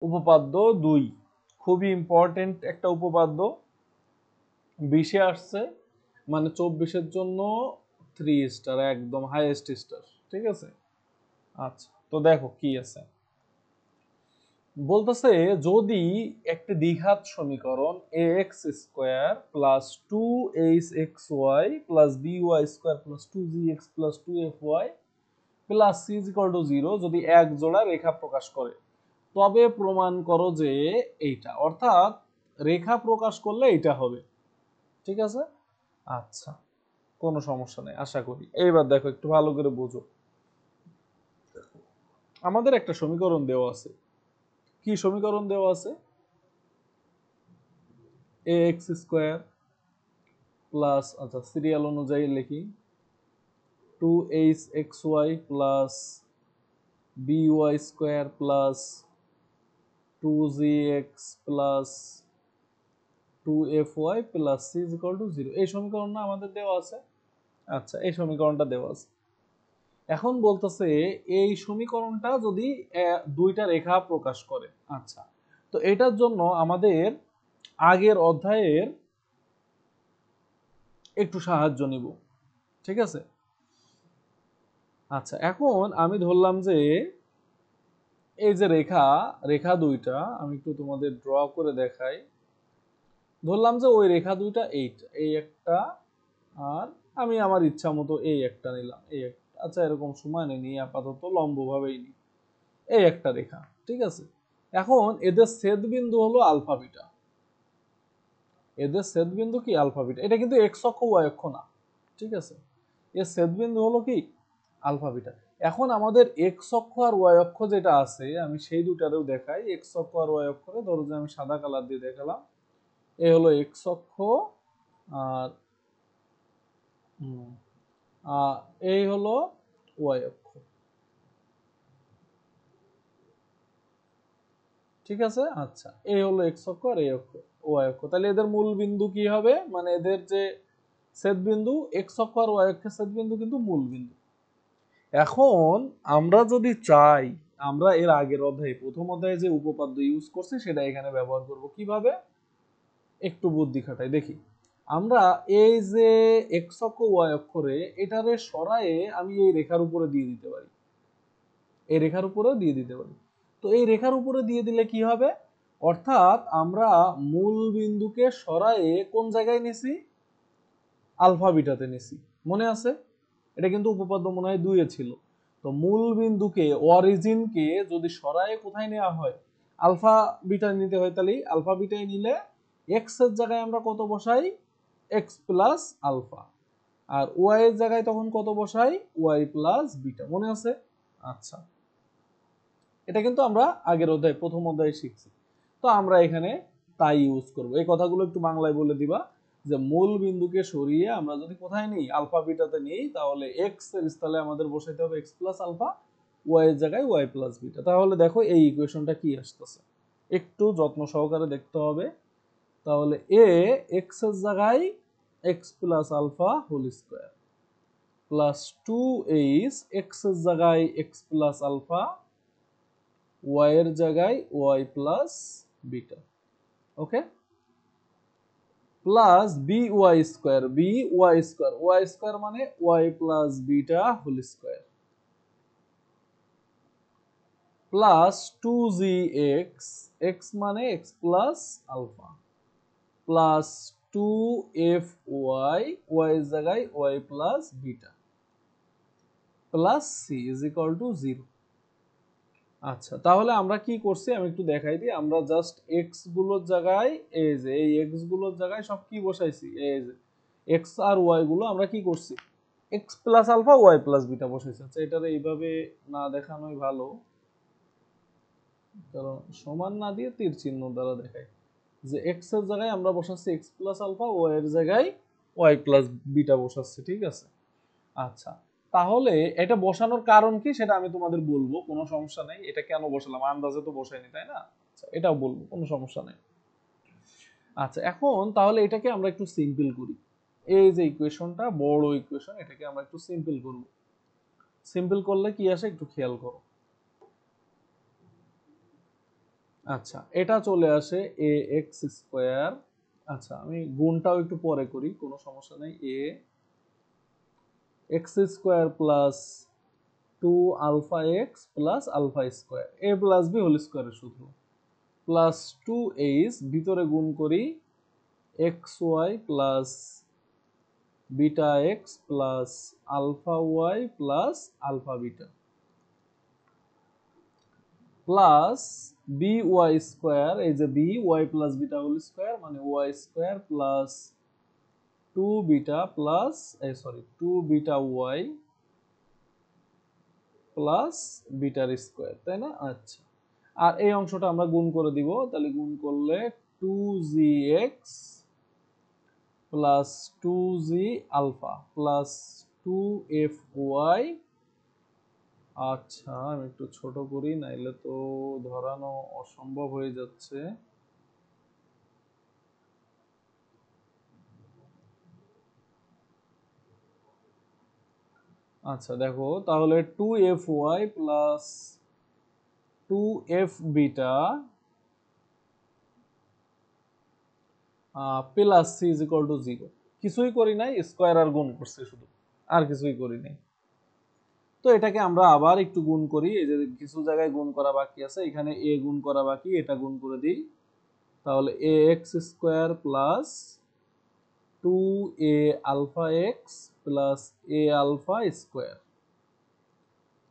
উপপাদ্য 2 খুবই ইম্পর্টেন্ট একটা উপপাদ্য। 20-এ আসছে, মানে 24-এর জন্য 3 স্টার, একদম হাইয়েস্ট স্টার। ঠিক আছে, আচ্ছা তো দেখো কি আছে। বলতেছে যদি একটি দ্বিঘাত সমীকরণ ax² plus 2hxy plus by² plus 2gx plus 2fy plus c = 0 যদি এক জোড়া রেখা প্রকাশ করে, তবে প্রমাণ করো যে এইটা, অর্থাৎ রেখা প্রকাশ করলে এইটা হবে। ঠিক আছে, আচ্ছা কোনো সমস্যা নেই আশা করি। এইবার দেখো একটু ভালো করে বোঝো। আমাদের একটা সমীকরণ দেওয়া আছে। কি সমীকরণ দেওয়া আছে? ax² প্লাস, আচ্ছা সিরিয়াল অনুযায়ী লিখি, 2hxy plus by² plus 2gx plus 2fy plus c = 0। এই সমীকরণটা আমাদের দেওয়া আছে। আচ্ছা এই সমীকরণটা দেওয়া আছে। এখন বলতেছে এই সমীকরণটা যদি দুইটা রেখা প্রকাশ করে। আচ্ছা তো এটার জন্য আমাদের আগের অধ্যায়ের একটু সাহায্য নিব। ঠিক আছে, আচ্ছা এখন আমি ধরলাম যে এই যে রেখা দুইটা, আমি একটু তোমাদের ড্র করে দেখাই। ধরলাম যে ওই রেখা দুইটা এই একটা, আর আমি আমার ইচ্ছা মতো এই একটা নিলাম, এই একটা। আচ্ছা এরকম সমানে নিই, আপাতত লম্বভাবেই নিই, এই একটা রেখা। ঠিক আছে, এখন এদের ছেদ বিন্দু হলো আলফা বিটা। এদের ছেদ বিন্দু কি আলফা বিটা। এটা কিন্তু এক্স অক্ষ ওয়াই অক্ষ না। ঠিক আছে, এর ছেদ বিন্দু হলো কি আলফা বিটা। এখন আমাদের এক্স অক্ষ আর ওয়াই অক্ষ যেটা আছে, আমি সেই দুটারেও দেখাই। এক্স অক্ষ আর ওয়াই অক্ষরে ধরো যে আমি সাদা কালার দিয়ে দেখালাম, এ হলো এক্স অক্ষ আর এই হলো ওয়াই অক্ষ। ঠিক আছে, আচ্ছা এই হলো এক্স অক্ষ আর এই অক্ষ ওয়াই অক্ষ। তাহলে এদের মূল বিন্দু কি হবে, মানে এদের যে ছেদ বিন্দু, এক্স অক্ষ আর ওয়াই অক্ষের ছেদ বিন্দু কিন্তু মূল বিন্দু। এখন আমরা যদি চাই, আমরা এর আগের অধ্যায়ে প্রথম অধ্যায়ে যে উপপাদ্য ইউজ করছি সেটা এখানে ব্যবহার করব। কিভাবে, একটু বুদ্ধি খাটাই দেখি। আমরা এই যে এক্স অক্ষ ওয়াই অক্ষরে এটারে সরায়ে আমি এই রেখার উপরে দিয়ে দিতে পারি, এই রেখার উপরেও দিয়ে দিতে পারি। তো এই রেখার উপরে দিয়ে দিলে কি হবে, অর্থাৎ আমরা মূল বিন্দুকে সরায়ে কোন জায়গায় নিছি, আলফা বিটাতে নিছি। মনে আছে, এটা কিন্তু উপপাদ্য মনে হয় 2-এ ছিল। তো মূল বিন্দুকে, অরিজিনকে যদি সরায়ে কোথায় নেওয়া হয়, আলফা বিটা নিতে হয়। তাহলে আলফা বিটায় নিলে এক্স এর জায়গায় আমরা কত বসাই, এক্স প্লাস আলফা, আর ওয়াই এর জায়গায় তখন কত বসাই, ওয়াই প্লাস বিটা। মনে আছে, আচ্ছা এটা কিন্তু আমরা আগের অধ্যায় প্রথম অধ্যায়ে শিখছি। তো আমরা এখানে তাই ইউজ করব। এই কথাগুলো একটু বাংলায় বলে দিবা, যে মূল বিন্দুকে সরিয়ে আমরা যদি কোথায় নিই, আলফা বিটাতে নিই, তাহলে এক্স এর স্থলে আমাদের বসাইতে হবে এক্স প্লাস আলফা, ওয়াই এর জায়গায় ওয়াই প্লাস বিটা। তাহলে দেখো এই ইকুয়েশনটা কি আসতেছে, একটু যত্ন সহকারে দেখতে হবে। তাহলে এ এক্স এর জায়গায় x plus alpha whole square plus 2h x এর জায়গায় এক্স প্লাস আলফা, ওয়াই এর জায়গায় y plus beta. Okay, plus y square মানে y plus beta whole square plus 2gx, x মানে x plus alpha plus 2fy, y এর জায়গায় y plus beta plus c = 0। আচ্ছা তাহলে আমরা কি করছি আমি একটু দেখাই দিই। আমরা জাস্ট এক্স গুলোর জায়গায়, এই যে এই এক্স গুলোর জায়গায় সব কি বসাইছি, এই যে এক্স আর ওয়াই গুলো আমরা কি করছি, X plus alpha Y plus beta বসাইছি। আচ্ছা এটারে এইভাবে না দেখানোই ভালো, কারণ সমান না দিয়ে তীর চিহ্ন দ্বারা দেখাই, যে এক্স এর জায়গায় আমরা বসাচ্ছি এক্স প্লাস আলফা, ওয়াই এর জায়গায় ওয়াই প্লাস বিটা বসাচ্ছি। ঠিক আছে, আচ্ছা তাহলে এটা বসানোর কারণ কি সেটা আমি তোমাদের বলবো, কোনো সমস্যা নেই। এটা কেন বসালাম, আন্দাজে তো বসাইনি তাই না, আচ্ছা এটাও বলবো, কোনো সমস্যা নেই। আচ্ছা এখন তাহলে এটাকে আমরা একটু সিম্পল করি। এই যে ইকুয়েশনটা বড় ইকুয়েশন, এটাকে আমরা একটু সিম্পল করব। সিম্পল করলে কি আসে একটু খেয়াল করো। আচ্ছা, এটা চলে আসে এ এক্স স্কোয়ার। আচ্ছা, আমি গুণটাও একটু পরে করি, কোনো সমস্যা নেই। A x square plus 2 alpha x plus alpha square, a plus b whole স্কোয়ারের সূত্র, প্লাস 2 এইচ, ভিতরে গুণ করি x y plus beta x plus alpha Y plus alpha beta, plus b y square, এই যে b y plus beta whole square মানে y square plus 2 beta plus sorry 2 beta y plus বিটার square, তাই না? আচ্ছা, আর এই অংশটা আমরা গুণ করে দিব, তাহলে গুণ করলে 2g(x) প্লাস 2g(আলফা) প্লাস 2fy। আচ্ছা, আমি একটু ছোট করি, নাইলে তো ধরানো অসম্ভব হয়ে যাচ্ছে। আচ্ছা দেখো, তাহলে 2fy প্লাস 2f(বিটা) plus C is equal to 0। কিছুই করি নাই, স্কোয়ার আর গুণ করছি শুধু, আর কিছুই করি নাই। তো এটাকে আমরা আবার একটু গুণ করি, এই যে কিছু জায়গায় গুণ করা বাকি আছে, এখানে এ গুণ করা বাকি, এটা গুণ করে দিই। তাহলে এ এক্স স্কোয়ার প্লাস 2a(আলফা x) plus a alpha square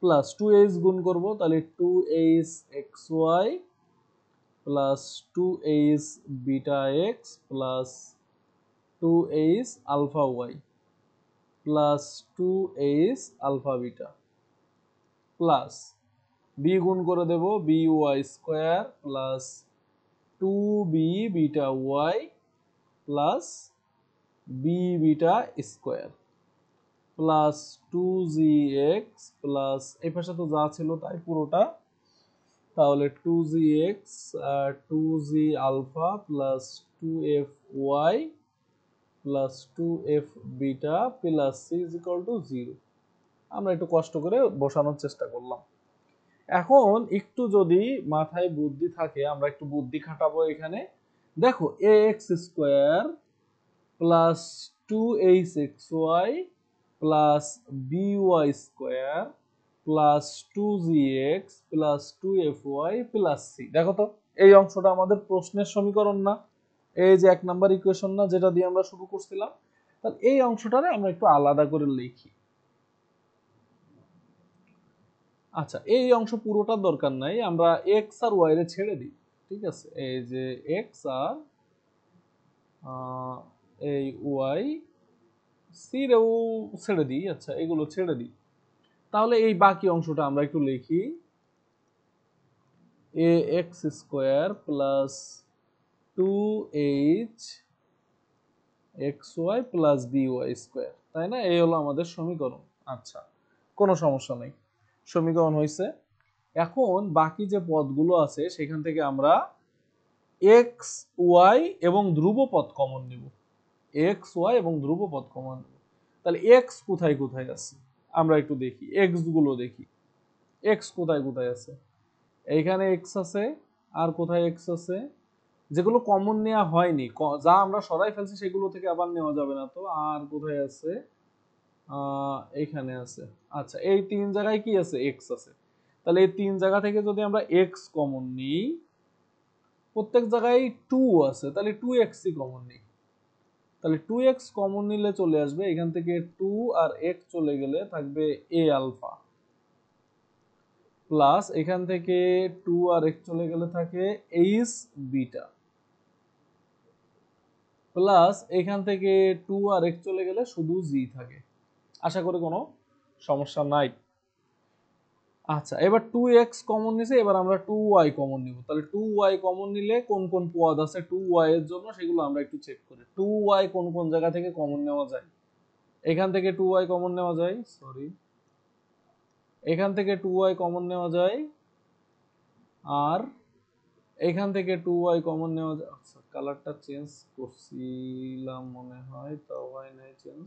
plus 2h গুণ করব, তাহলে 2h x y plus 2h beta x plus 2h alpha Y plus 2h alpha beta plus b গুণ করে দেব b y square plus 2b beta y plus b beta square plus 2gx plus এই পাশে তো যা ছিল তাই পুরোটা, তাহলে 2gx 2g alpha plus 2fy plus 2f beta plus c is equal to 0। আমরা একটু কষ্ট করে বসানোর চেষ্টা করলাম। এখন একটু যদি মাথায় বুদ্ধি থাকে, আমরা একটু বুদ্ধি খাটাবো এখানে। দেখো a x square plus 2hxy plus by square plus 2gx plus 2fy plus c, দেখো তো এই অংশটা আমাদের প্রশ্নের সমীকরণ না? এই যে 1 নাম্বার ইকুয়েশন না, যেটা দিয়ে আমরা শুরু করছিলাম? তাহলে এই অংশটারে আমরা একটু আলাদা করে লিখি। আচ্ছা, এই অংশ পুরোটার দরকার নাই, আমরা এক্স আর ওয়াই রে ছেড়ে দিই। ঠিক আছে, এই যে এক্স আর এই ওয়াই, সি রেও ছেড়ে দিই। আচ্ছা, এগুলো ছেড়ে দিই। তাহলে এই বাকি অংশটা আমরা একটু লিখি, a x square plus 2h x y plus b y square, তাই না? এই হলো আমাদের সমীকরণ। আচ্ছা, কোনো সমস্যা নেই, সমীকরণ হয়েছে। এখন বাকি যে পদগুলো আছে সেখান থেকে আমরা এক্স ওয়াই এবং ধ্রুবপদ কমন নিব, এক্স ওয়াই এবং ধ্রুবপদ কমন নিব। তাহলে এক্স কোথায় কোথায় আছে আমরা একটু দেখি, এক্স গুলো দেখি, এক্স কোথায় কোথায় আছে। এইখানে এক্স আছে, আর কোথায় এক্স আছে? যেগুলো কমন নেওয়া হয়নি, যা আমরা সরাই ফেলছি সেগুলো থেকে আবার নেওয়া যাবে না তো। আর কোথায় আছে? এইখানে আছে। আচ্ছা, এই 3 জায়গায় কি আছে? এক্স আছে। তাহলে এই 3 জায়গা থেকে যদি আমরা এক্স কমন নিই, প্রত্যেক জায়গায় 2 আছে, তাহলে 2x কমন নিই। তাহলে 2x কমন নিলে চলে আসবে এখান থেকে 2 আর x চলে গেলে থাকবে a আলফা, প্লাস এখান থেকে 2 আর x চলে গেলে থাকে h বিটা, প্লাস এখান থেকে 2 আর x চলে গেলে শুধু g থাকে। আশা করি কোনো সমস্যা নাই। আচ্ছা, এবার 2x কমন নিছে, এবার আমরা 2y কমন নিব। তাহলে 2y কমন নিলে কোন কোন পদ আছে 2y এর জন্য সেগুলো আমরা একটু চেক করি। 2y কোন কোন জায়গা থেকে কমন নেওয়া যায়? এখান থেকে 2y কমন নেওয়া যায়, সরি, এখান থেকে 2y কমন নেওয়া যায়, আর এখান থেকে 2y কমন নেওয়া যায়। আচ্ছা, কালারটা চেঞ্জ করছিলাম মনে হয়, তাও হয় নাই চেঞ্জ।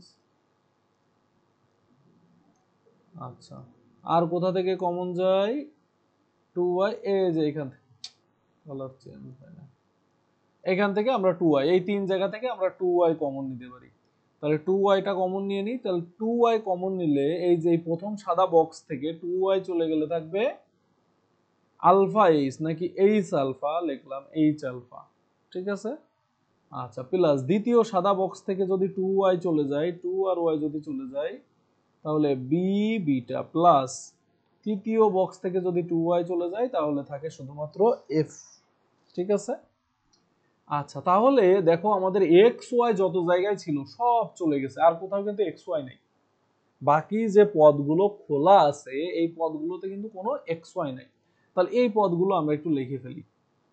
আচ্ছা, আর কোথা থেকে কমন যায় 2y? এই যে এখান থেকে। কালার চেঞ্জ হয় না। এখান থেকে আমরা 2y, এই তিন জায়গা থেকে আমরা 2y কমন নিতে পারি। তাহলে 2y টা কমন নিয়ে নিই। তাহলে 2y কমন নিলে এই যে প্রথম সাদা বক্স থেকে 2y চলে গেলে থাকবে আলফা এইচ, নাকি এইচ আলফা লিখলাম, এইচ আলফা, ঠিক আছে। আচ্ছা, প্লাস দ্বিতীয় সাদা বক্স থেকে যদি 2y চলে যায়, 2 আর y যদি চলে যায় তাহলে বি বিটা, প্লাস তৃতীয় বক্স থেকে যদি 2y চলে যায় তাহলে থাকে শুধুমাত্র এফ, ঠিক আছে। আচ্ছা, তাহলে দেখো আমাদের এক্স ওয়াই যত জায়গায় ছিল সব চলে গেছে, আর কোথাও কিন্তু এক্স ওয়াই নেই। বাকি যে পদগুলো খোলা আছে এই পদগুলোতে কিন্তু কোনো এক্স ওয়াই নাই। তাহলে এই পদগুলো আমরা একটু লিখে ফেলি।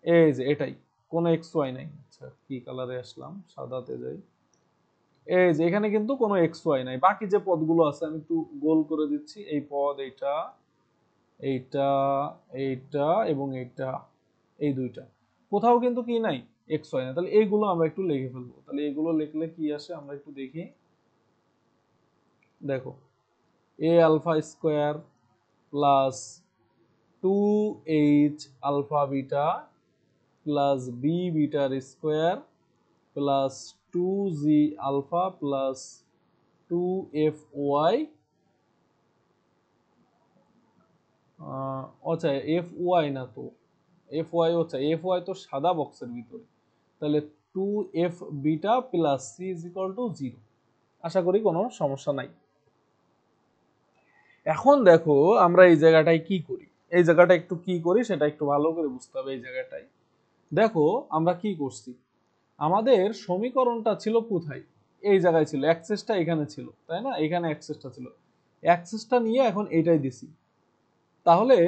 এই যে এটাই, কোনো এক্স ওয়াই নাই। আচ্ছা, কি কালারে আসলাম, সাদাতে যাই। এই যে এখানে কিন্তু কোনো এক্স ওয়াই নাই। বাকি যে পদগুলো আছে আমি একটু গোল করে দিচ্ছি। এই পদ, এইটা, এইটা, এইটা এবং এইটা, এই দুইটা, কোথাও কিন্তু কি নাই, এক্স ওয়াই না। তাহলে এইগুলো আমরা একটু লিখে ফেলবো। তাহলে এইগুলো লিখলে কি আসে আমরা একটু দেখি। দেখো, a alpha square plus 2h alpha beta plus b বিটার square plus 2g alpha plus 2fy, আচ্ছা এফ ওয়াই না তো, এফ ওয়াই, আচ্ছা এফ ওয়াই তো সাদা বক্সের ভিতরে। তাহলে 2f beta plus c is equal to 0। আশা করি কোনো সমস্যা নাই। এখন দেখো আমরা এই জায়গাটায় কি করি, এই জায়গাটা একটু কি করি সেটা একটু ভালো করে বুঝতে হবে। এই জায়গাটায় দেখো আমরা কি করছি, আমাদের সমীকরণটা ছিল কোথায়, এই জায়গায় ছিল, অ্যাক্সেসটা এখানে ছিল, তাই না, এখানে অ্যাক্সেসটা ছিল, অ্যাক্সেসটা নিয়ে এখন এইটাই দিছি। তাহলে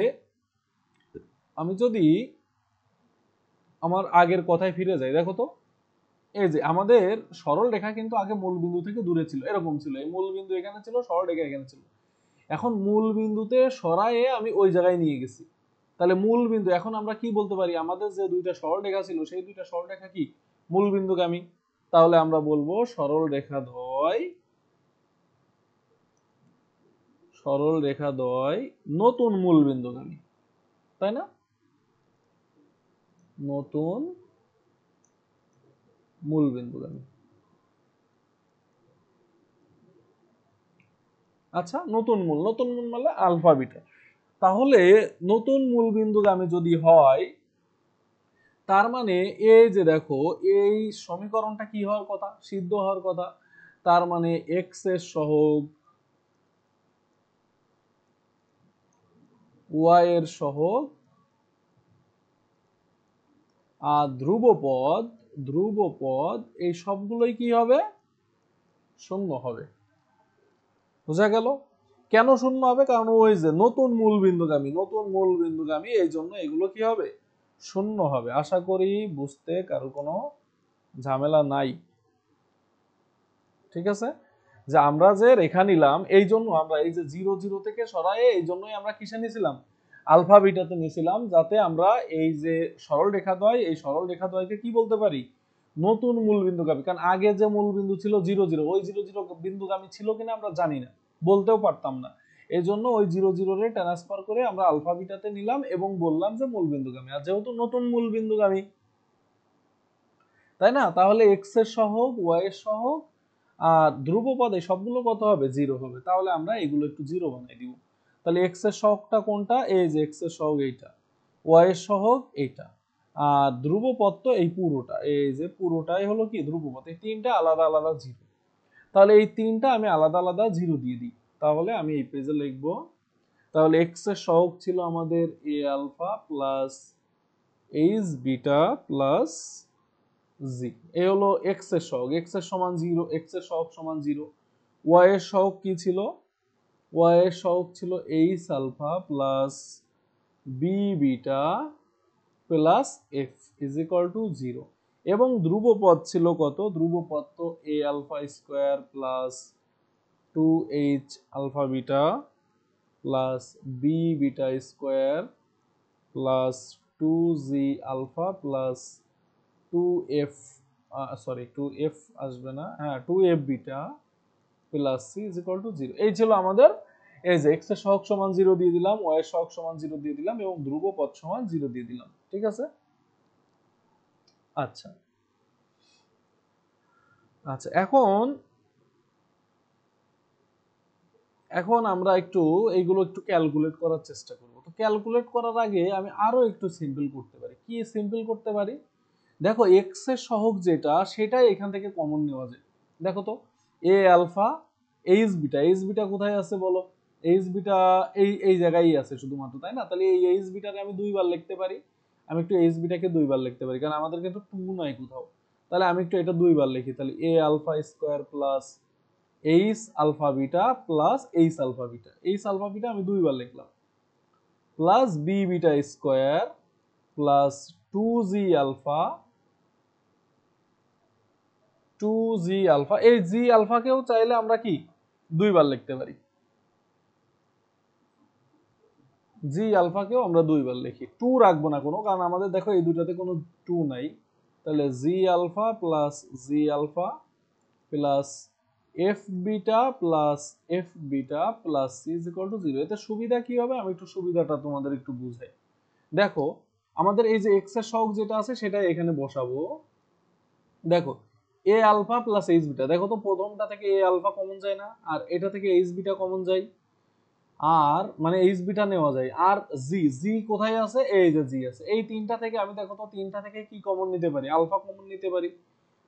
আমি যদি আমার আগের কথায় ফিরে যাই, দেখো তো এই যে আমাদের সরল রেখা কিন্তু আগে মূল বিন্দু থেকে দূরে ছিল, এরকম ছিল, এই মূল বিন্দু এখানে ছিল, সরল রেখা এখানে ছিল। এখন মূল বিন্দুতে সরায়ে আমি ওই জায়গায় নিয়ে গেছি। তাহলে মূল বিন্দু, এখন আমরা কি বলতে পারি, আমাদের যে দুইটা সরল রেখা ছিল সেই দুইটা সরল রেখা কি মূল বিন্দুগামী। তাহলে আমরা বলবো সরল রেখা দ্বয়, সরল রেখা দ্বয় নতুন মূল বিন্দুগামী, তাই না, নতুন মূল বিন্দুগামী। আচ্ছা, নতুন মূল, নতুন মূল মানে আলফা বিটা। তাহলে নতুন মূল বিন্দুগামী যদি হয় তার মানে এই যে দেখো এই সমীকরণটা কি হওয়ার কথা, সিদ্ধ হওয়ার কথা। তার মানে এক্স এর সহগ ওয়াই এর সহগ আর ধ্রুবপদ, ধ্রুবপদ এই সবগুলোই কি হবে, শূন্য হবে। বোঝা গেল কেন শূন্য হবে, কারণ ওই যে নতুন মূল বিন্দুগামী, নতুন মূল বিন্দুগামী, এই জন্য এগুলো কি হবে, শূন্য হবে। আশা করি বুঝতে কারো কোনো ঝামেলা নাই, ঠিক আছে। যে আমরা যে রেখা নিলাম এই জন্য আমরা এই যে 0 0 থেকে সরায়ে এই জন্যই আমরা কিসে নিয়েছিলাম, আলফা বিটাতে নিয়েছিলাম, যাতে আমরা এই যে সরল রেখা দ্বয়, এই সরল রেখা দ্বয়কে কি বলতে পারি, নতুন মূল বিন্দুগামী। কারণ আগে যে মূল বিন্দু ছিল 0 0, ওই 0 0 বিন্দুগামী ছিল কিনা আমরা জানি না, বলতেও পারতাম না। এই জন্য ওই 0 0 রে ট্রান্সফার করে আমরা আলফা বিটাতে নিলাম এবং বললাম যে মূল বিন্দুগামী। আর যেহেতু নতুন মূল বিন্দুগামী, তাই না, তাহলে এক্স এর সহগ, ওয়াই এর সহগ আর ধ্রুবপদ এই সবগুলো কত হবে, 0 হবে। তাহলে আমরা এগুলো একটু 0 বানাই দিব। তাহলে এক্স এর সহগটা কোনটা, এই যে এক্স এর সহগ এইটা, ওয়াই এর সহগ এইটা, আর ধ্রুবপদ তো এই পুরোটা, এই যে পুরোটাই হলো কি ধ্রুবপদ, এই তিনটা আলাদা আলাদা 0। তাহলে এই তিনটা আমি আলাদা আলাদা 0 দিয়ে দিই। তাহলে আমি এই পেজে লিখবো, তাহলে এক্স এর সহগ ছিল আমাদের a alpha plus h beta plus g, এই হলো এক্স এর সহগ, এক্স এর সমান 0, এক্স এর সহগ সমান 0। ওয়াই এর সহগ কি ছিল, ওয়াই এর সহগ ছিল h alpha plus b beta plus f is equal to 0। এবং ধ্রুবপদ ছিল কত, ধ্রুবপদ তো a alpha square plus 2h alpha beta plus b beta square plus 2g alpha plus 2f, sorry 2f আসবে না, হ্যাঁ 2f beta plus c is equal to 0। এই ছিল আমাদের, এই যে x এর সহগ সমান 0 দিয়ে দিলাম, y এর সহগ সমান 0 দিয়ে দিলাম এবং ধ্রুবপদ সমান 0 দিয়ে দিলাম, ঠিক আছে। আচ্ছা আচ্ছা, এখন এখন আমরা একটু এইগুলো একটু ক্যালকুলেট করার চেষ্টা করব। তো ক্যালকুলেট করার আগে আমি আরো একটু সিম্পল করতে পারি। কি সিম্পল করতে পারি? দেখো এক্স এর সহগ যেটা সেটাই এখান থেকে কমন নেওয়া যায়। দেখো তো এ আলফা এইচ বিটা কোথায় আছে বলো? এইচ বিটা এই এই জায়গায় আছে শুধুমাত্র, তাই না? তাহলে এই এইচ বিটাকে আমি দুইবার লিখতে পারি। আমি একটু এইচ বিটাকে দুইবার লিখতে পারি কারণ আমাদের কিন্তু টু নাই কোথাও। তাহলে আমি একটু এটা দুইবার লিখি, তাহলে a alpha square plus h alpha beta plus h alpha beta. H alpha beta আমি দুইবার লিখলাম, plus b beta square plus two g alpha, two g alpha. এই জি আলফাকেও চাইলে আমরা কি দুইবার লিখতে পারি, জি আলফাকেও আমরা দুইবার লিখি। টু রাখবো না কোনো, কারণ আমাদের দেখো এই দুইটাতে কোনো টু নাই। তাহলে g alpha plus g alpha plus f beta plus f beta plus C is equal to zero. এতে সুবিধা কি হবে আমি একটু সুবিধাটা তোমাদের একটু বুঝাই। দেখো আমাদের এই যে এক্স এর সহগ যেটা আছে সেটাই এখানে বসাবো। দেখো a alpha plus h beta, দেখো তো প্রথমটা থেকে এ আলফা কমন যায় না, আর এটা থেকে এইচ বিটা কমন যায়, আর মানে এইচ বিটা নেওয়া যায়, আর জি জি কোথায় আছে? এই যে জি আছে। এই তিনটা থেকে আমি দেখো তো তিনটা থেকে কি কমন নিতে পারি? আলফা কমন নিতে পারি।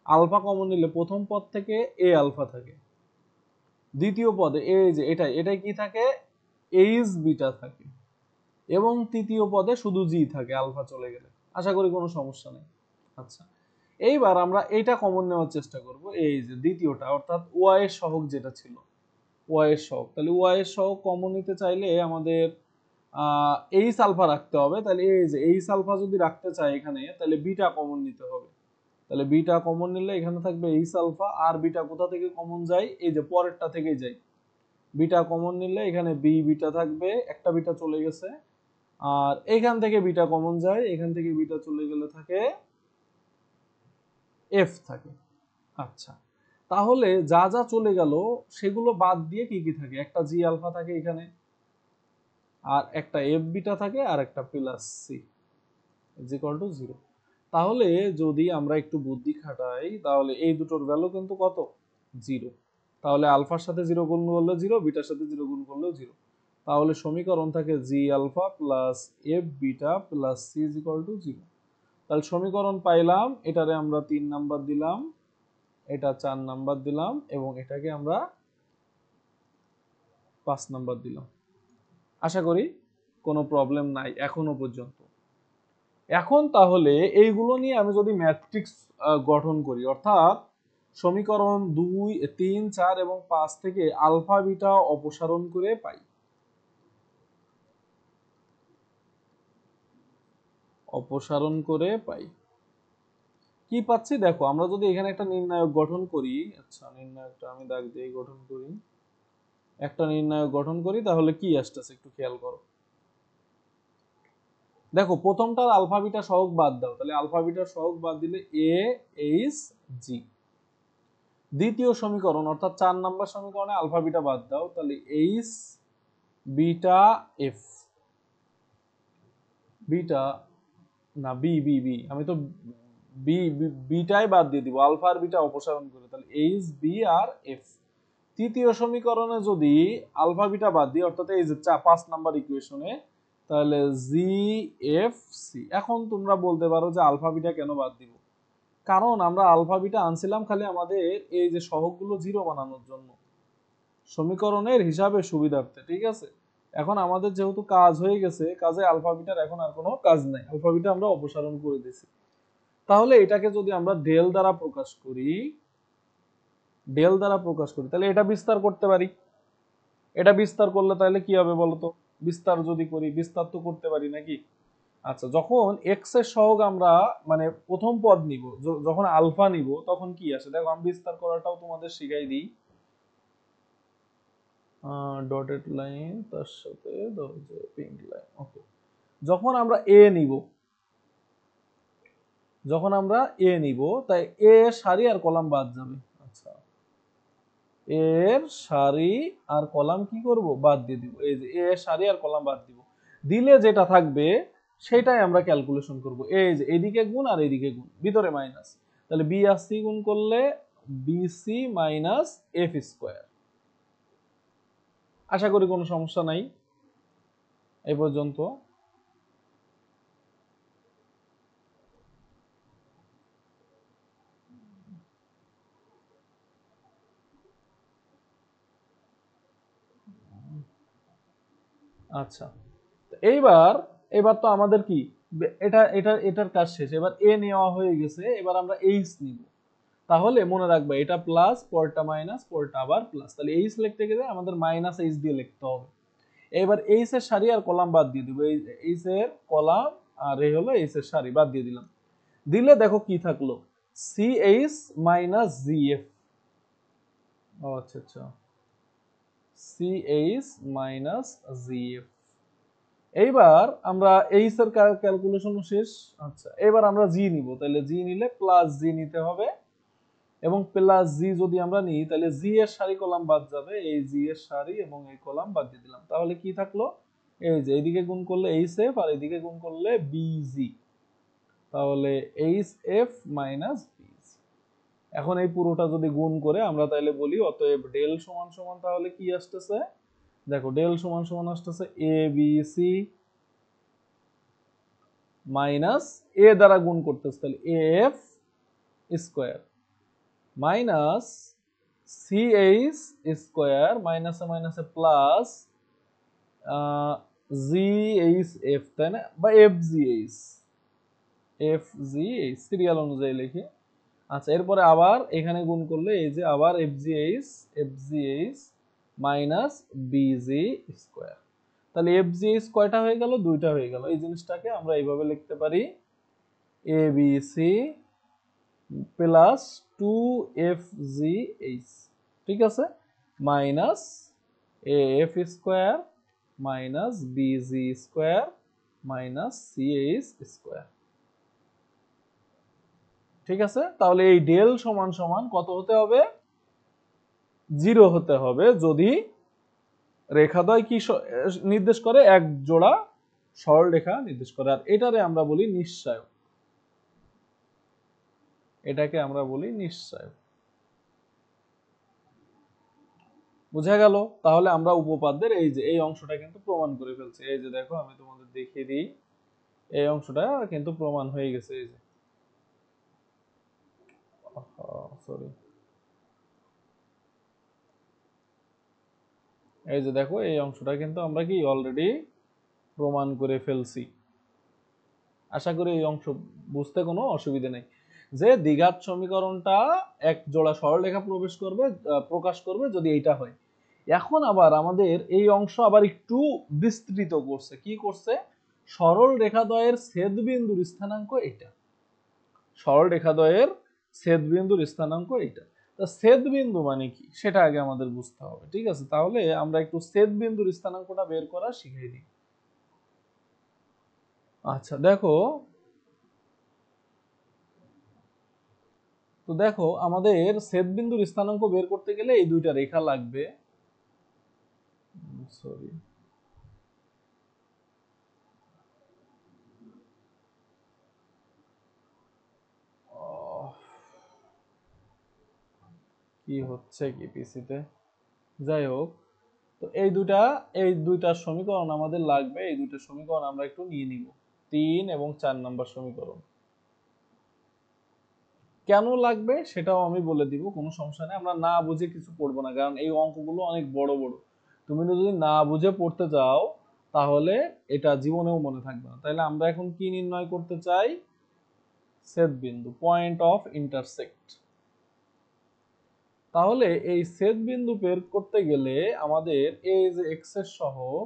আলফা কমন নিলে প্রথম পদ থেকে এ আলফা থাকে, দ্বিতীয় পদে এই যে এটাই এটাই কি থাকে? এইচ বিটা থাকে, এবং তৃতীয় পদে শুধু জি থাকে আলফা চলে গেলে। আশা করি কোনো সমস্যা নেই। আচ্ছা, এইবার আমরা এইটা কমন নেওয়ার চেষ্টা করব, এই যে দ্বিতীয়টা অর্থাৎ ওয়াই এর সহগ যেটা ছিল, ওয়াই এর সহগ। তাহলে ওয়াই এর সহগ কমন নিতে চাইলে আমাদের এইচ আলফা রাখতে হবে। তাহলে এই যে এইচ আলফা যদি রাখতে চাই এখানে, তাহলে বিটা কমন নিতে হবে। তাহলে বিটা কমন নিলে এখানে থাকবে এইচ আলফা, আর বিটা কোথা থেকে কমন যায়? এই যে পরেরটা থেকেই যায়। বিটা কমন নিলে এখানে বি বিটা থাকবে, একটা বিটা চলে গেছে। আর এখান থেকে বিটা কমন যায়, এখান থেকে বিটা চলে গেলে থাকে এফ থাকে। আচ্ছা, তাহলে যা যা চলে গেল সেগুলো বাদ দিয়ে কি কি থাকে? একটা জি আলফা থাকে এখানে, আর একটা এফ বিটা থাকে, আর একটা plus C is equal to zero. তাহলে যদি আমরা একটু বুদ্ধি খাটাই তাহলে এই দুটোর ভ্যালু কিন্তু কত? জিরো। তাহলে আলফার সাথে জিরো গুণ করলে জিরো, বিটার সাথে জিরো গুণ করলেও জিরো। তাহলে সমীকরণ থাকে g alpha plus f beta plus C is equal to zero. তাহলে সমীকরণ পাইলাম, এটারে আমরা 3 নাম্বার দিলাম, এটা 4 নাম্বার দিলাম, এবং এটাকে আমরা 5 নাম্বার দিলাম। আশা করি কোনো প্রবলেম নাই এখনো পর্যন্ত। এখন তাহলে এইগুলো নিয়ে আমি যদি ম্যাট্রিক্স গঠন করি, অর্থাৎ সমীকরণ 2, 3, 4 এবং 5 থেকে আলফা বিটা অপসারণ করে পাই, অপসারণ করে পাই কি পাচ্ছি? দেখো আমরা যদি এখানে একটা নির্ণায়ক গঠন করি, আচ্ছা নির্ণায়কটা আমি দাগ দিয়ে গঠন করি, একটা নির্ণায়ক গঠন করি, তাহলে কি আসতেছে একটু খেয়াল করো। দেখো প্রথমটার আলফা বিটা সহগ বাদ দাও, তাহলে আলফা বিটার সহগ বাদ দিলে এ এইচ জি। দ্বিতীয় সমীকরণ অর্থাৎ 4 নাম্বার সমীকরণে আলফা বিটা বাদ দাও, তাহলে এইচ বিটা এফ, বিটা না বি বি বি, আমি তো বি বিটাই বাদ দিয়ে দিব আলফা আর বিটা অপসারণ করে, তাহলে এইচ বি আর এফ। তৃতীয় সমীকরণে যদি আলফা বিটা বাদ দিই, অর্থাৎ এই যে 5 নাম্বার ইকুয়েশনে, তাহলে জি এফ সি। এখন তোমরা বলতে পারো যে আলফা বিটা কেন বাদ দিব? কারণ আমরা আলফা বিটা আনছিলাম খালি আমাদের এই যে সহগগুলো জিরো বানানোর জন্য, সমীকরণের হিসাবে সুবিধার্থে, ঠিক আছে? এখন আমাদের যেহেতু কাজ হয়ে গেছে, কাজে আলফা বিটার এখন আর কোনো কাজ নাই, আলফা বিটা আমরা অপসারণ করে দিয়েছি। তাহলে এটাকে যদি আমরা ডেল দ্বারা প্রকাশ করি, ডেল দ্বারা প্রকাশ করি, তাহলে এটা বিস্তার করতে পারি। এটা বিস্তার করলে তাহলে কি হবে বলতো? বিস্তার যদি করি, বিস্তার তো করতে পারি নাকি? আচ্ছা, যখন এক্স এর সহগ আমরা মানে প্রথম পদ নিব, যখন আলফা নিব তখন কি আসে দেখো, আমি বিস্তার করাটাও তোমাদের শিখাই দিই। ডটেড লাইন তার সাথে ধরো যে পিঙ্ক লাইন, ওকে। যখন আমরা এ নিব, যখন আমরা এ নিব, তাই এ সারি আর কলাম বাদ যাবে। আচ্ছা, এর সারি আর কলাম কি করব? বাদ দিয়ে দিব। এই যে এ সারি আর কলাম বাদ দিব, দিলে যেটা থাকবে সেটাই আমরা ক্যালকুলেশন করব। এই যে এদিকে গুণ আর এদিকে গুণ, ভিতরে মাইনাস, তাহলে বি আর সি গুণ করলে বিসি মাইনাস এফ স্কোয়ার। আশা করি কোনো সমস্যা নাই এই পর্যন্ত। আচ্ছা, এইবার এবার তো আমাদের কি, এটার কাজ শেষ। এবার এ নেওয়া হয়ে গেছে, এবার আমরা এইচ নিব। তাহলে মনে রাখবে এটা প্লাস, পরটা মাইনাস, পরটা আবার প্লাস, তাহলে এইচ লিখতে গেলে আমাদের মাইনাস এইচ দিয়ে লিখতে হবে। এবার এইচ এর সারি আর কলাম বাদ দিয়ে দিব, এইচ এর কলাম আর এই হলো এইচ এর সারি, বাদ দিয়ে দিলাম। দিলে দেখো কি থাকলো, c h minus g f. ও আচ্ছা আচ্ছা, c h minus g f. এইবার আমরা এইচ এর ক্যালকুলেশন শেষ। আচ্ছা, এবার আমরা জি নিব, তাহলে জি নিলে প্লাস জি নিতে হবে, এবং প্লাস জি যদি আমরা নিই তাহলে জি এর সারি কলাম বাদ যাবে, এই জি এর সারি এবং এই কলাম বাদ দিয়ে দিলাম। তাহলে কি থাকলো, এই যে এইদিকে গুণ করলে এইচ এফ আর এইদিকে গুণ করলে বিজি, তাহলে এইচ এফ মাইনাস বিজি। এখন এই পুরোটা যদি গুণ করে আমরা তাহলে বলি অতএব ডেল সমান সমান তাহলে কি আসতেছে, দেখো ডেল সমান সমান আসতেছে A B C minus A দ্বারা গুণ করতেছে তাহলে A F square minus C H square, মাইনাসে মাইনাসে প্লাস জি এইচ এফ, তাই না, বা এফ জি এইচ, এফ জি এইচ সিরিয়াল অনুযায়ী লিখি। আচ্ছা, এরপরে আবার এখানে গুণ করলে এই যে আবার F G H minus b g square. তাহলে এফ জি এইচ কয়টা হয়ে গেল, দুইটা হয়ে গেল। এই জিনিসটাকে আমরা এইভাবে লিখতে পারি, a B c plus two f G h, ঠিক আছে, minus A F square minus b g square minus C H square. ঠিক আছে, তাহলে এই ডেল সমান সমান কত হতে হবে, 0 হতে হবে যদি রেখাদ্বয় কি নির্দেশ করে, এক জোড়া সরল রেখা নির্দেশ করে। আর এটারে আমরা বলি নিশ্চয়ক, এটাকে আমরা বলি নিশ্চয়ক। বুঝা গেল? তাহলে আমরা উপপাদ্যের এই যে এই অংশটা কিন্তু প্রমাণ করে ফেলছি। এই যে দেখো আমি তোমাদের দেখিয়ে দিই, এই অংশটা কিন্তু প্রমাণ হয়ে গেছে। এই যে সরি, এই যে দেখো এই অংশটা কিন্তু আমরা কি অলরেডি প্রমাণ করে ফেলছি। আশা করি এই অংশ বুঝতে কোনো অসুবিধা নেই, যে দ্বিঘাত সমীকরণটা এক জোড়া সরলরেখা প্রকাশ করবে যদি এইটা হয়। এখন আবার আমাদের এই অংশ আবার একটু বিস্তৃত করছে, কি করছে, সরল রেখাদ্বয়ের ছেদবিন্দুর স্থানাঙ্ক এটা, সরল রেখাদ্বয়ের ছেদবিন্দুর স্থানাঙ্ক এটা। তা ছেদবিন্দু মানে কি সেটা আগে আমাদের বুঝতে হবে, ঠিক আছে? তাহলে আমরা একটু ছেদবিন্দুর স্থানাঙ্কটা বের করা শিখিয়ে দিই। আচ্ছা দেখো, তো দেখো আমাদের ছেদবিন্দুর স্থানাঙ্ক বের করতে গেলে এই দুইটা রেখা লাগবে। সরি, কি হচ্ছে কি পিসিতে, যাই হোক, তো এই দুইটা সমীকরণ আমাদের লাগবে। এই দুইটা সমীকরণ আমরা একটু নিয়ে নিব, 3 এবং 4 নম্বর সমীকরণ। কেন লাগবে সেটাও আমি বলে দিব, কোনো সমস্যা নেই। আমরা না বুঝে কিছু পড়বো না, কারণ এই অঙ্কগুলো অনেক বড় বড়। তুমি যদি না বুঝে পড়তে যাও তাহলে এটা জীবনেও মনে থাকবে না। তাহলে আমরা এখন কি নির্ণয় করতে চাই, ছেদবিন্দু, পয়েন্ট অফ ইন্টারসেক্ট। তাহলে এই ছেদবিন্দু বের করতে গেলে আমাদের এই যে এক্স এর সহগ,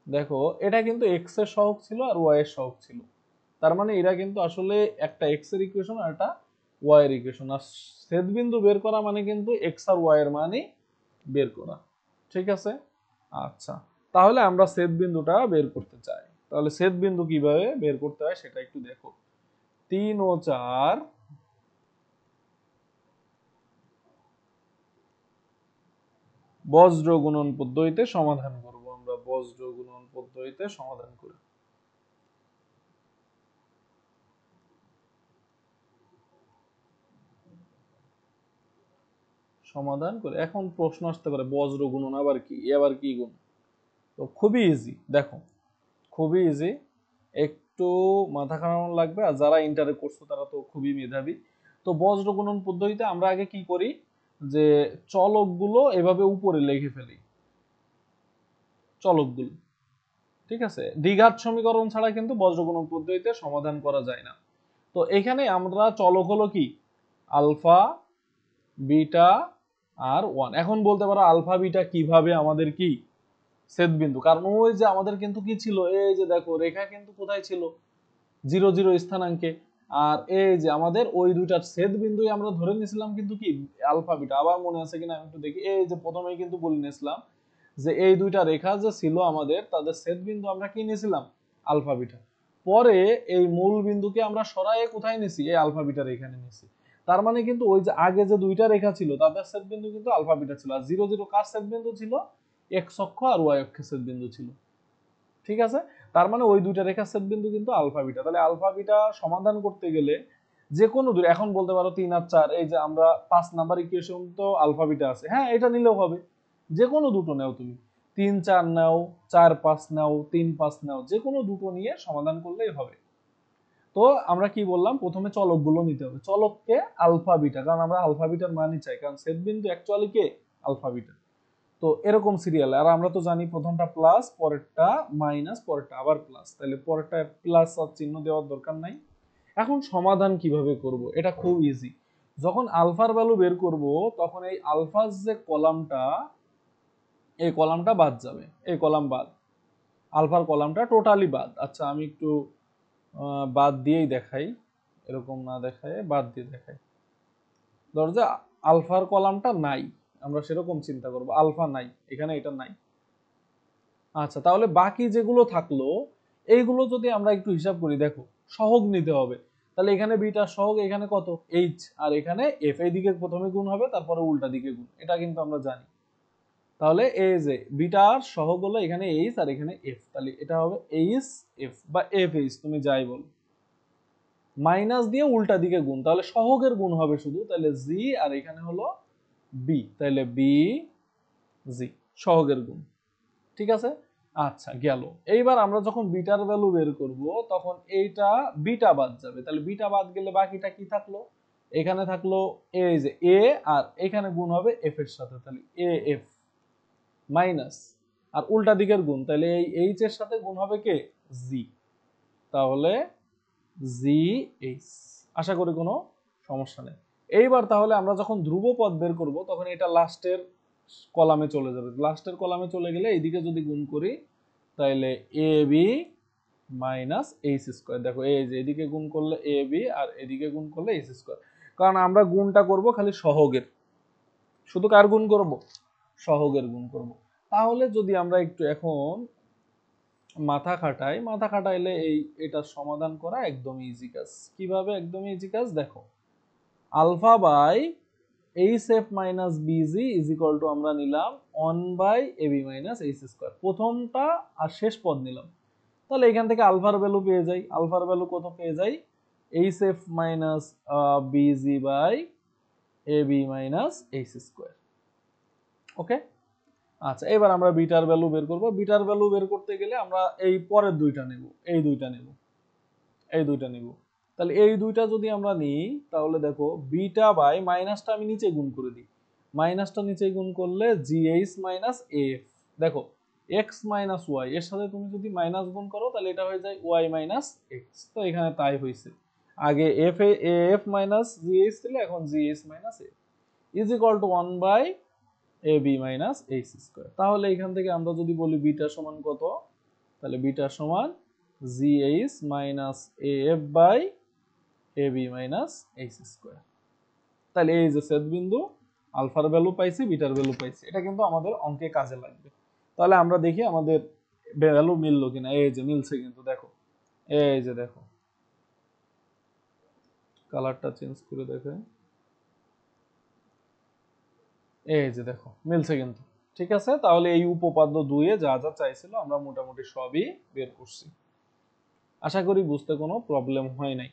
দেখো এটা কিন্তু এক্স এর সহগ ছিল আর ওয়াই এর সহগ ছিল, তার মানে এরা কিন্তু আসলে একটা এক্স এর ইকুয়েশন আর একটা ওয়াই এর ইকুয়েশন। আর ছেদবিন্দু বের করা মানে কিন্তু এক্স আর ওয়াই এর মানই বের করা, ঠিক আছে? আচ্ছা, তাহলে আমরা ছেদবিন্দুটা বের করতে চাই। তাহলে ছেদবিন্দু কিভাবে বের করতে হয় সেটা একটু দেখো। 3 ও 4 বজ্র গুণন পদ্ধতিতে সমাধান করব আমরা বজ্র গুণন পদ্ধতিতে সমাধান করে। সমাধান করে এখন প্রশ্ন আসতে পারে বজ্র গুণন আবার কি, আবার কি গুণ? তো খুবই ইজি, দেখো খুবই ইজি, একটু মাথা খাটানো লাগবে, আর যারা ইন্টারে করছো তারা তো খুবই মেধাবী। তো বজ্র গুণন পদ্ধতিতে আমরা আগে কি করি, যে চলকগুলো এভাবে উপরে লিখে ফেলি, চলকগুলো, ঠিক আছে? দ্বিঘাত সমীকরণ ছাড়া কিন্তু বজ্র গুণন পদ্ধতিতে সমাধান করা যায় না। তো এখানে আমরা চলক হলো কি, আলফা, বিটা আর ওয়ান। এখন বলতে পারো আলফা বিটা কিভাবে আমাদের কি ছেদবিন্দু, কারণ ওই যে আমাদের কিন্তু কি ছিল, এই যে দেখো রেখা কিন্তু কোথায় ছিল, 0 0 স্থানাঙ্কে, আর এই যে আমাদের ওই দুইটার ছেদবিন্দুই আমরা ধরে নিয়েছিলাম কিন্তু কি আলফা বিটা। আবার মনে আছে কিনা আমি একটু দেখি, এই যে প্রথমেই কিন্তু বলে নিয়েছিলাম যে এই দুইটা রেখা যে ছিল আমাদের, তাদের ছেদবিন্দু আমরা কি নিয়েছিলাম, আলফা বিটা। পরে এই মূল বিন্দুকে আমরা সরায়ে কোথায় নিছি, এই আলফা বিটার এখানে নিছি। তার মানে কিন্তু ওই যে আগে যে দুইটা রেখা ছিল তাদের ছেদবিন্দু কিন্তু আলফা বিটা ছিল, আর 0 0 কার ছেদবিন্দু ছিল, এক্স অক্ষ আর ওয়াই অক্ষের ছেদবিন্দু ছিল, ঠিক আছে? তার মানে ওই দুইটা রেখার ছেদবিন্দু কিন্তু আলফা বিটা। তাহলে আলফা বিটা সমাধান করতে গেলে যে কোনো দুটো, এখন বলতে পারো 3 আর 4, এই যে আমরা 5 নাম্বার ইকুয়েশন তো আলফা বিটা আছে, হ্যাঁ এটা নিলেও হবে, যে কোনো দুটো নাও তুমি, 3 4 নাও, 4 5 নাও, 3 5 নাও, যে কোনো দুটো নিয়ে সমাধান করলেই হবে। তো আমরা কি বললাম, প্রথমে চলকগুলো নিতে হবে, চলককে আলফা বিটা, কারণ আমরা আলফা বিটার মানই চাই, কারণ ছেদবিন্দু অ্যাকচুয়ালি কে, আলফা বিটা। তো এরকম সিরিয়াল, আর আমরা তো জানি প্রথমটা প্লাস, পরেরটা মাইনাস, পরেরটা আবার প্লাস, তাহলে পরেরটা প্লাস আর চিহ্ন দেওয়ার দরকার নাই। এখন সমাধান কিভাবে করব, এটা খুব ইজি। যখন আলফার ভ্যালু বের করব তখন এই আলফার যে কলামটা, এই কলামটা বাদ যাবে, এই কলাম বাদ, আলফার কলামটা টোটালি বাদ। আচ্ছা আমি একটু বাদ দিয়েই দেখাই, এরকম না দেখায় বাদ দিয়ে দেখাই। ধর যে আলফার কলামটা নাই, আমরা সেরকম চিন্তা করব, আলফা নাই এখানে, এটা নাই। আচ্ছা তাহলে বাকি যেগুলো থাকলো, এইগুলো যদি আমরা একটু হিসাব করি, দেখো সহগ নিতে হবে, তাহলে এখানে বিটার সহগ এখানে কত, এইচ, আর এখানে এফ, এই দিকে প্রথমে গুণ হবে তারপরে উল্টা দিকে গুণ, এটা কিন্তু আমরা জানি। তাহলে এই যে বিটার সহগ হলো এখানে এইচ আর এখানে এফ, তাহলে এটা হবে এইচ এফ বা এফ এইচ, তুমি যাই বলো, মাইনাস দিয়ে উল্টা দিকে গুণ, তাহলে সহগের গুণ হবে শুধু, তাহলে জি, আর এখানে হলো বি, তাহলে বি জি, সহগের গুণ, ঠিক আছে? আচ্ছা গেল। এইবার আমরা যখন বিটার ভ্যালু বের করব তখন এইটা বিটা বাদ যাবে, তাহলে বিটা বাদ গেলে বাকিটা কি থাকলো, এখানে থাকলো এই যে এ, আর এখানে গুণ হবে এফ এর সাথে, তাহলে এ এফ মাইনাস, আর উল্টা দিকের গুণ, তাহলে এই এইচ এর সাথে গুণ হবে কে, জি, তাহলে জি এইচ। আশা করি কোনো সমস্যা নেই। এইবার তাহলে আমরা যখন ধ্রুবপদ বের করব তখন এটা লাস্টের কলামে চলে যাবে, লাস্টের কলামে চলে গেলে এইদিকে যদি গুণ করি তাহলে এ বি মাইনাস এইচ স্কোয়ার, দেখো এই যে এদিকে গুণ করলে এ বি আর এদিকে গুণ করলে এইচ স্কোয়ার, কারণ আমরা গুণটা করব খালি সহগের, শুধু কার গুণ করব, সহগের গুণ করব। তাহলে যদি আমরা একটু এখন মাথা খাটাই, মাথা খাটাইলে এটার সমাধান করা একদম ইজি কাজ। কিভাবে একদম ইজি কাজ, দেখো alpha by H F minus BG is equal to আমরা নিলাম 1 by AB minus H square, প্রথমটা আর শেষ পদ নিলাম, তাহলে এখান থেকে আলফার ভ্যালু পেয়ে যাই, আলফার ভ্যালু কত পেয়ে যাই, h F minus b g by AB minus H square. Okay, আচ্ছা এবার আমরা বিটার ভ্যালু বের করব, বিটার ভ্যালু বের করতে গেলে আমরা এই পরের দুইটা নেব, এই দুইটা নেব, এই দুইটা নেব। তাহলে এই দুইটা যদি আমরা নিই তাহলে দেখো বিটা বাই মাইনাসটা আমি নিচে গুণ করে দিই, মাইনাসটা নিচে গুণ করলে জিএইচ মাইনাস এফ, দেখো এক্স মাইনাস ওয়াই এর সাথে তুমি যদি মাইনাস গুণ করো তাহলে এটা হয়ে যায় ওয়াই মাইনাস এক্স, তো এখানে তাই হয়েছে, আগে এফ এফ মাইনাস জিএইচ ছিল, এখন GH minus F is equal to 1 by A B minus H square. তাহলে এখান থেকে আমরা যদি বলি বিটা সমান কত, তাহলে বিটা সমান GH minus A F by A B minus H square. তাহলে এই যে ছেদ বিন্দু, আলফার ভ্যালু পাইছি, বিটার ভ্যালু পাইছি, এটা কিন্তু আমাদের অঙ্কে কাজে লাগবে। তাহলে আমরা দেখি আমাদের ভ্যালু মিললো কিনা, এই যে মিলছে কিন্তু, দেখো এই যে দেখো কালারটা চেঞ্জ করে দেখে, এই যে দেখো মিলছে কিন্তু, ঠিক আছে, তাহলে এই উপপাদ্য 2 এ যা যা চাইছিল আমরা মোটামুটি সবই বের করছি। আশা করি বুঝতে কোনো প্রবলেম হয় নাই।